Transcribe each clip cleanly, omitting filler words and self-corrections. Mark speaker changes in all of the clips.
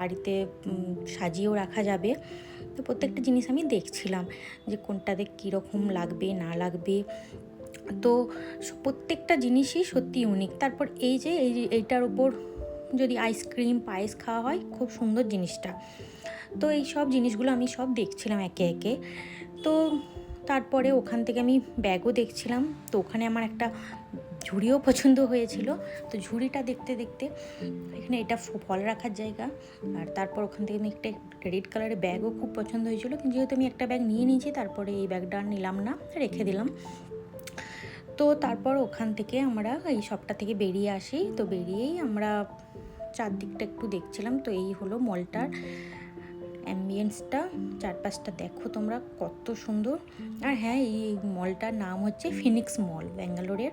Speaker 1: বাড়িতে সাজিয়েও রাখা যাবে। তো প্রত্যেকটা জিনিস আমি দেখছিলাম যে কোনটাতে কীরকম লাগবে না লাগবে। তো প্রত্যেকটা জিনিসই সত্যি ইউনিক। তারপর এইটার ওপর যদি আইসক্রিম পায়েস খাওয়া হয়, খুব সুন্দর জিনিসটা। তো এই সব জিনিসগুলো আমি সব দেখছিলাম একে একে। তো তারপরে ওখান থেকে আমি ব্যাগও দেখছিলাম। তো ওখানে আমার একটা ঝুড়িও পছন্দ হয়েছিল। তো ঝুড়িটা দেখতে দেখতে এখানে এটা ফল রাখার জায়গা, আর তারপর ওখান থেকে আমি একটা রেড কালারের ব্যাগও খুব পছন্দ হয়েছিল। কিন্তু যেহেতু আমি একটা ব্যাগ নিয়ে নিয়েছি, তারপরে এই ব্যাগটা আর নিলাম না, রেখে দিলাম। তো তারপর ওখান থেকে আমরা এই শপটা থেকে বেরিয়ে আসি। তো বেরিয়েই আমরা চারদিকটা একটু দেখছিলাম। তো এই হলো মলটার অ্যাম্বিয়েন্সটা, চারপাশটা দেখো তোমরা কত সুন্দর। আর হ্যাঁ, এই মলটার নাম হচ্ছে ফিনিক্স মল, ব্যাঙ্গালোরের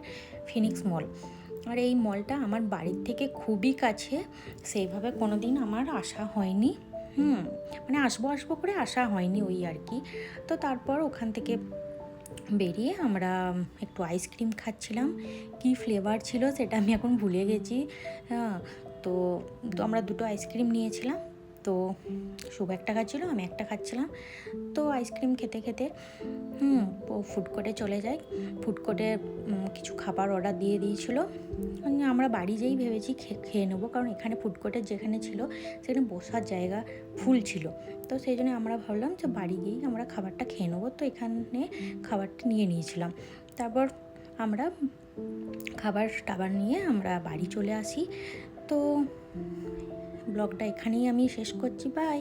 Speaker 1: ফিনিক্স মল। আর এই মলটা আমার বাড়ির থেকে খুবই কাছে, সেইভাবে কোনো দিন আমার আসা হয়নি। মানে আসবো করে আসা হয়নি, ওই আর কি। তো তারপর ওখান থেকে বেরিয়ে আমরা একটু আইসক্রিম খাচ্ছিলাম। কি ফ্লেভার ছিল সেটা আমি এখন ভুলে গেছি। তো আমরা দুটো আইসক্রিম নিয়েছিলাম। তো শুভ একটা খাচ্ছিলো, আমি একটা খাচ্ছিলাম। তো আইসক্রিম খেতে খেতে ফুড কোর্টে চলে যাই। ফুড কোর্টে কিছু খাবার অর্ডার দিয়ে দিয়েছিলো। আমরা বাড়ি যেই ভেবেছি খেয়ে নেবো, কারণ এখানে ফুড কোর্টের যেখানে ছিল সেখানে বসার জায়গা ফুল ছিল। তো সেই জন্য আমরা ভাবলাম যে বাড়ি গিয়েই আমরা খাবারটা খেয়ে নেবো। তো এখানে খাবারটা নিয়ে নিয়েছিলাম। তারপর আমরা খাবার নিয়ে আমরা বাড়ি চলে আসি। তো ব্লগটা এখানেই আমি শেষ করছি। বাই।